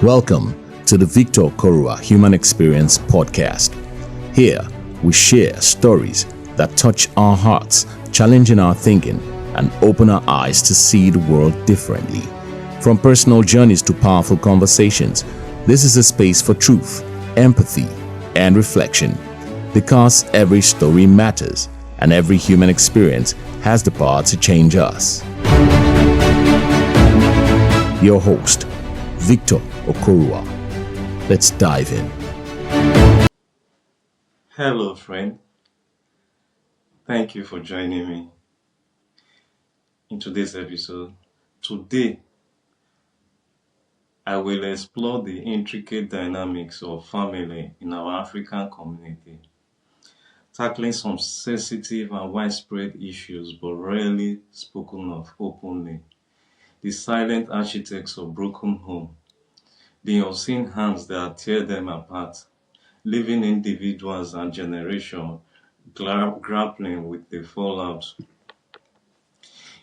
Welcome to the Victor Okoruwa Human Experience Podcast. Here, we share stories that touch our hearts, challenging our thinking, and open our eyes to see the world differently. From personal journeys to powerful conversations, this is a space for truth, empathy, and reflection. Because every story matters, and every human experience has the power to change us. Your host, Victor Okoruwa. Let's dive in. Hello, friend. Thank you for joining me in today's episode. Today, I will explore the intricate dynamics of family in our African community, tackling some sensitive and widespread issues but rarely spoken of openly. The silent architects of broken home, the unseen hands that tear them apart, leaving individuals and generations grappling with the fallout.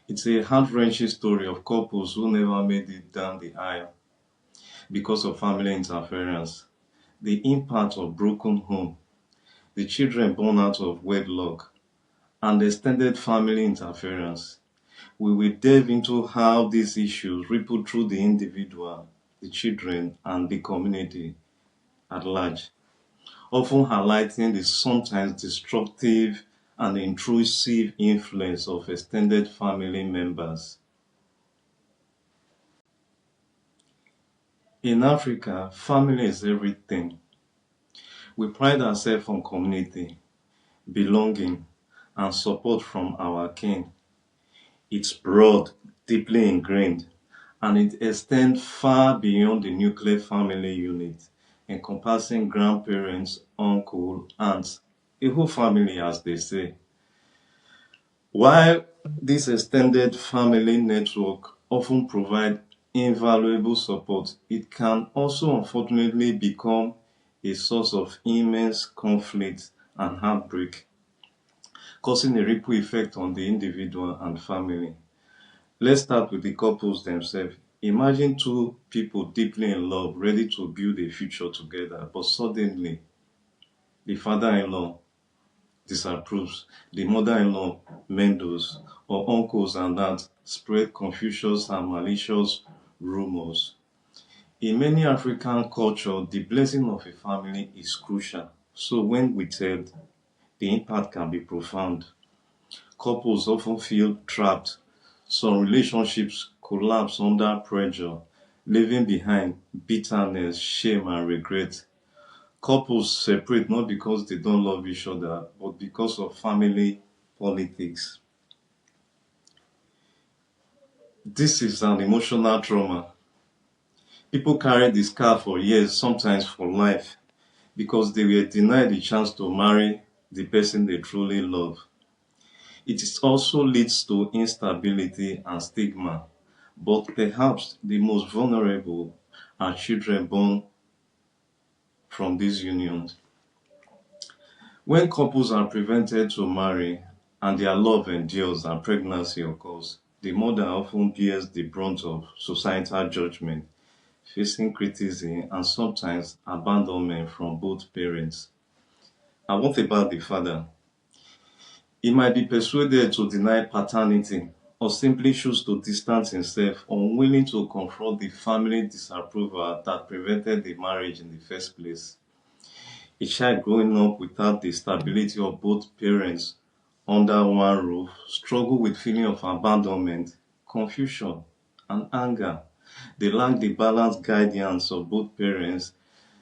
It's a heart-wrenching story of couples who never made it down the aisle because of family interference, the impact of broken home, the children born out of wedlock, and extended family interference. We will delve into how these issues ripple through the individual, the children, and the community at large, often highlighting the sometimes destructive and intrusive influence of extended family members. In Africa, family is everything. We pride ourselves on community, belonging, and support from our kin. It's broad, deeply ingrained, and it extends far beyond the nuclear family unit, encompassing grandparents, uncle, aunts, a whole family, as they say. While this extended family network often provide invaluable support, it can also unfortunately become a source of immense conflict and heartbreak, causing a ripple effect on the individual and family. Let's start with the couples themselves. Imagine two people deeply in love, ready to build a future together, but suddenly the father-in-law disapproves, the mother-in-law meddles, or uncles and aunts spread confucius and malicious rumors. In many African cultures, the blessing of a family is crucial. So when withheld, the impact can be profound. Couples often feel trapped. Some relationships collapse under pressure, leaving behind bitterness, shame, and regret. Couples separate not because they don't love each other, but because of family politics. This is an emotional trauma. People carry this scar for years, sometimes for life, because they were denied the chance to marry the person they truly love. It also leads to instability and stigma, but perhaps the most vulnerable are children born from these unions. When couples are prevented to marry and their love endures and pregnancy occurs, the mother often bears the brunt of societal judgment, facing criticism and sometimes abandonment from both parents. And what about the father? He might be persuaded to deny paternity or simply choose to distance himself, unwilling to confront the family disapproval that prevented the marriage in the first place. A child growing up without the stability of both parents under one roof struggle with feeling of abandonment, confusion, and anger. They lack the balanced guidance of both parents.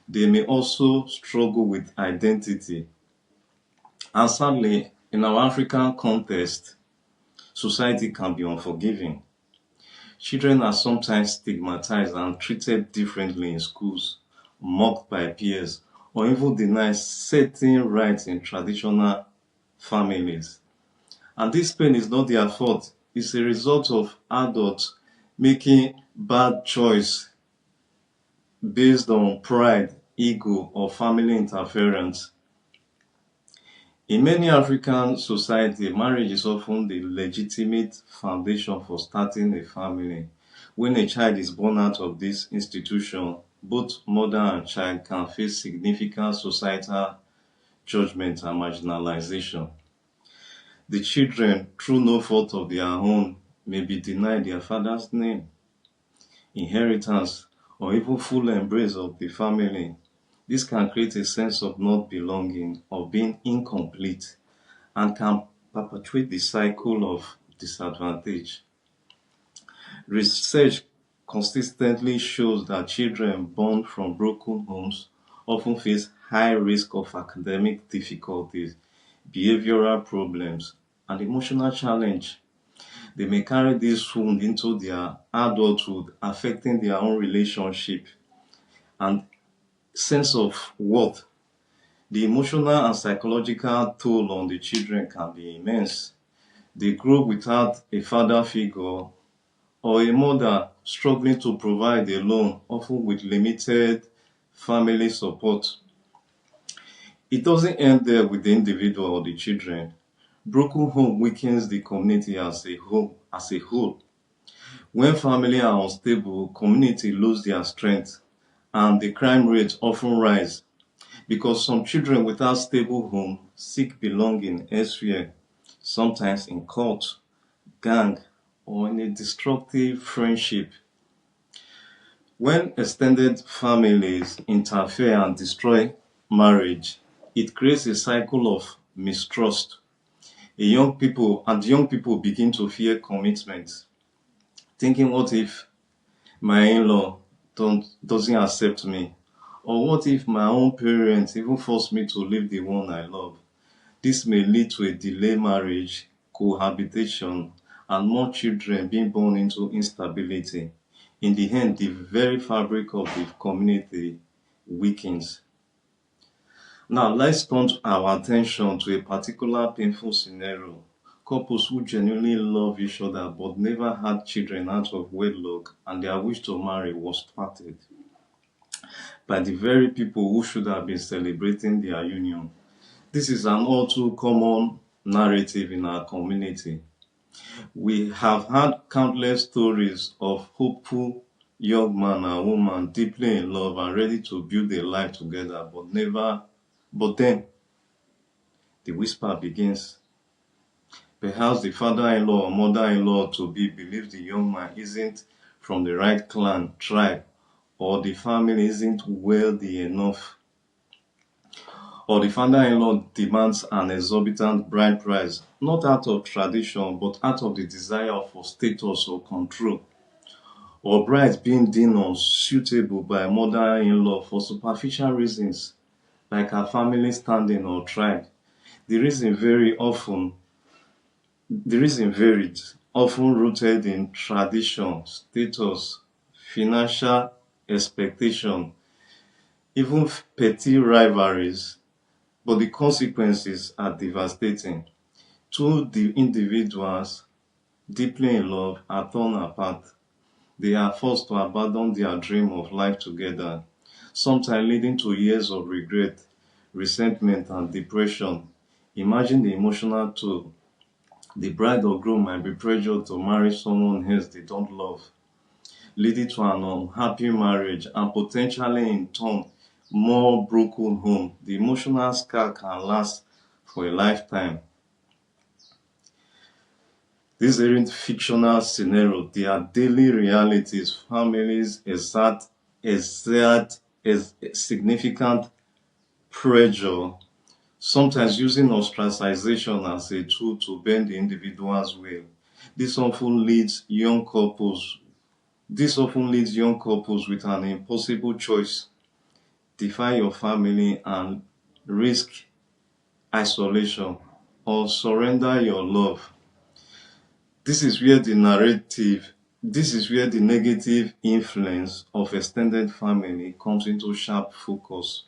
They may also struggle with identity. And sadly, in our African context, society can be unforgiving. Children are sometimes stigmatized and treated differently in schools, mocked by peers, or even denied certain rights in traditional families. And this pain is not their fault. It's a result of adults making bad choice based on pride, ego, or family interference. In many African societies, marriage is often the legitimate foundation for starting a family. When a child is born out of this institution, both mother and child can face significant societal judgment and marginalization. The children, through no fault of their own, may be denied their father's name, inheritance, or even full embrace of the family. This can create a sense of not belonging or being incomplete and can perpetuate the cycle of disadvantage. Research consistently shows that children born from broken homes often face high risk of academic difficulties, behavioral problems, and emotional challenge. They may carry this wound into their adulthood, affecting their own relationship and sense of worth. The emotional and psychological toll on the children can be immense. They grow without a father figure or a mother struggling to provide alone, often with limited family support. It doesn't end there with the individual or the children. Broken home weakens the community as a whole. When families are unstable, community lose their strength and the crime rates often rise because some children without stable home seek belonging elsewhere, sometimes in cult, gang, or in a destructive friendship. When extended families interfere and destroy marriage, it creates a cycle of mistrust. Young people begin to fear commitment, thinking, what if my in-law doesn't accept me? Or what if my own parents even force me to leave the one I love? This may lead to a delayed marriage, cohabitation, and more children being born into instability. In the end, the very fabric of the community weakens. Now, let's turn our attention to a particular painful scenario. Couples who genuinely love each other but never had children out of wedlock, and their wish to marry was thwarted by the very people who should have been celebrating their union. This is an all too common narrative in our community. We have had countless stories of hopeful young man and woman deeply in love and ready to build a life together, but then the whisper begins. Perhaps the father-in-law or mother-in-law to be believes the young man isn't from the right clan, tribe, or the family isn't wealthy enough, or the father-in-law demands an exorbitant bride price, not out of tradition, but out of the desire for status or control, or brides being deemed unsuitable by mother-in-law for superficial reasons, like her family standing or tribe. The reason varied, often rooted in tradition, status, financial expectation, even petty rivalries, but the consequences are devastating. Two individuals deeply in love are torn apart. They are forced to abandon their dream of life together, sometimes leading to years of regret, resentment, and depression. Imagine the emotional toll. The bride or groom might be pressured to marry someone else they don't love, leading to an unhappy marriage and potentially in turn more broken home. The emotional scar can last for a lifetime. These aren't fictional scenarios, they are daily realities. Families exert significant pressure, sometimes using ostracization as a tool to bend the individual's will. This often leads young couples with an impossible choice: defy your family and risk isolation, or surrender your love. This is where the negative influence of extended family comes into sharp focus.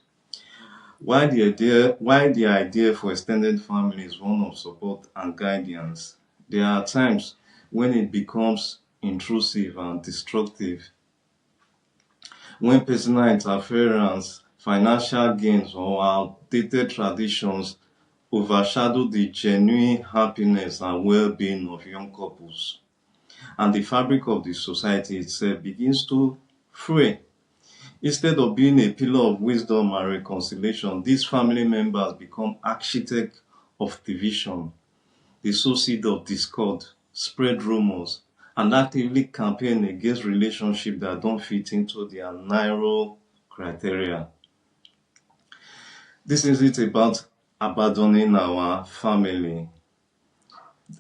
While the idea for extended family is one of support and guidance, there are times when it becomes intrusive and destructive. When personal interference, financial gains, or outdated traditions overshadow the genuine happiness and well-being of young couples, and the fabric of the society itself begins to fray. Instead of being a pillar of wisdom and reconciliation, these family members become architects of division. They sow seed of discord, spread rumors, and actively campaign against relationships that don't fit into their narrow criteria. This isn't about abandoning our family,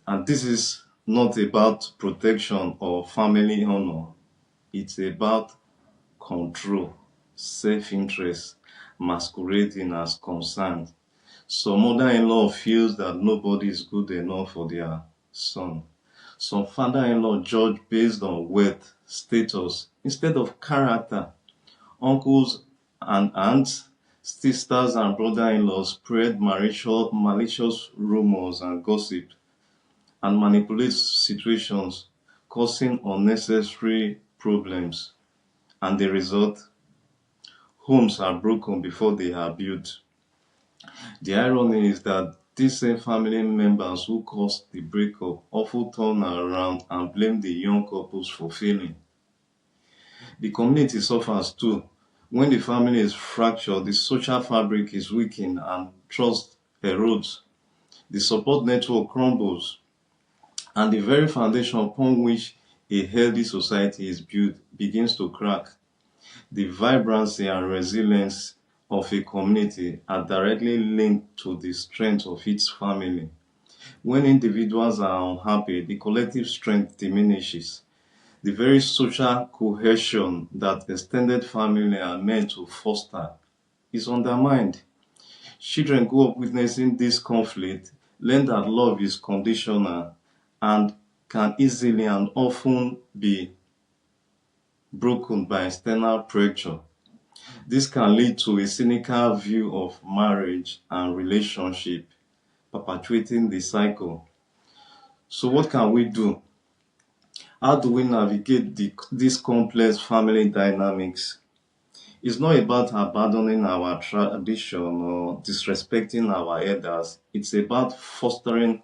and this is not about protection or family honor. It's about control, self-interest, masquerading as concern. Some mother-in-law feels that nobody is good enough for their son. Some father-in-law judge based on wealth, status, instead of character. Uncles and aunts, sisters and brother-in-laws spread malicious rumors and gossip and manipulate situations, causing unnecessary problems. And the result, homes are broken before they are built. The irony is that these same family members who caused the breakup often turn around and blame the young couples for failing. The community suffers too. When the family is fractured, the social fabric is weakened and trust erodes. The support network crumbles, and the very foundation upon which a healthy society is built begins to crack. The vibrancy and resilience of a community are directly linked to the strength of its family. When individuals are unhappy, the collective strength diminishes. The very social cohesion that extended family are meant to foster is undermined. Children grow up witnessing this conflict, learn that love is conditional and can easily and often be broken by external pressure. This can lead to a cynical view of marriage and relationship, perpetuating the cycle. So what can we do? How do we navigate these complex family dynamics? It's not about abandoning our tradition or disrespecting our elders. It's about fostering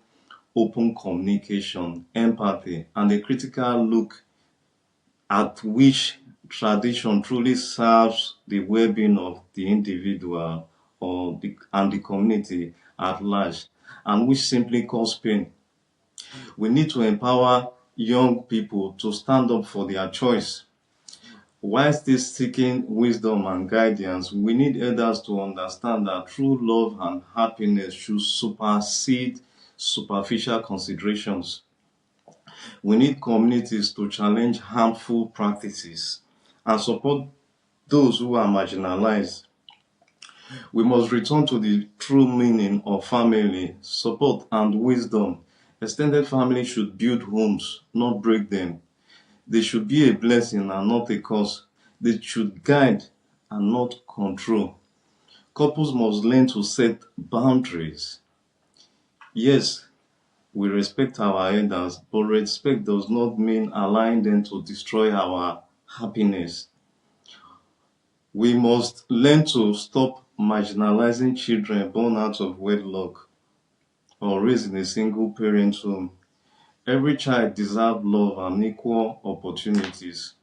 open communication, empathy, and a critical look at which tradition truly serves the well-being of the individual and the community at large, and which simply cause pain. We need to empower young people to stand up for their choice. While still seeking wisdom and guidance, we need elders to understand that true love and happiness should supersede superficial considerations. We need communities to challenge harmful practices and support those who are marginalized. We must return to the true meaning of family, support, and wisdom. Extended family should build homes, not break them. They should be a blessing and not a curse. They should guide and not control. Couples must learn to set boundaries. Yes, we respect our elders, but respect does not mean allowing them to destroy our happiness. We must learn to stop marginalizing children born out of wedlock or raised in a single parent home. Every child deserves love and equal opportunities.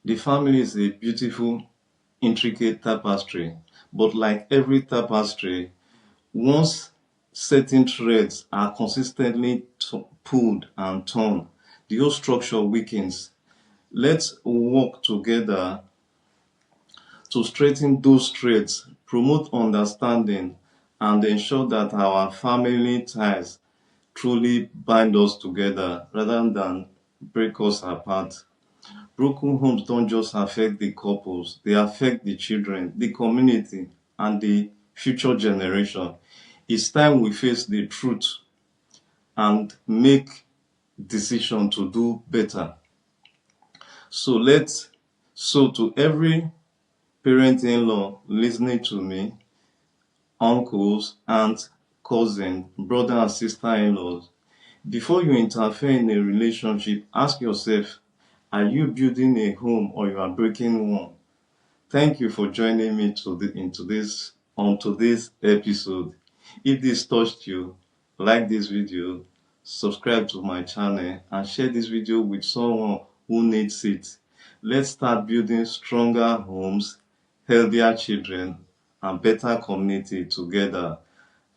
The family is a beautiful, intricate tapestry, but like every tapestry, once certain threads are consistently pulled and torn, the whole structure weakens. Let's work together to straighten those threads, promote understanding, and ensure that our family ties truly bind us together rather than break us apart. Broken homes don't just affect the couples, they affect the children, the community, and the future generation. It's time we face the truth and make decision to do better. So to every parent-in-law listening to me, uncles, aunts, cousins, brother and sister-in-laws, before you interfere in a relationship, ask yourself, are you building a home or you are breaking one? Thank you for joining me on today's episode. If this touched you, like this video, subscribe to my channel, and share this video with someone who needs it. Let's start building stronger homes, healthier children, and better community together.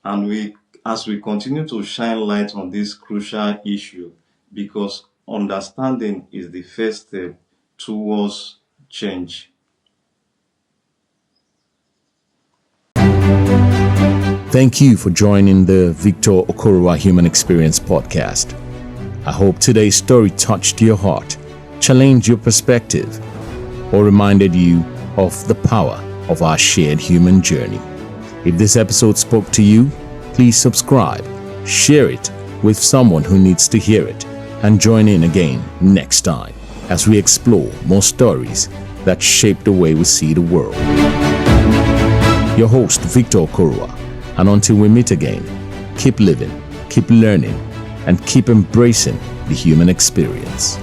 And as we continue to shine light on this crucial issue, because understanding is the first step towards change. Thank you for joining the Victor Okoruwa Human Experience podcast. I hope today's story touched your heart, challenged your perspective, or reminded you of the power of our shared human journey. If this episode spoke to you, please subscribe, share it with someone who needs to hear it, and join in again next time as we explore more stories that shape the way we see the world. Your host, Victor Okoruwa, and until we meet again, keep living, keep learning, and keep embracing the human experience.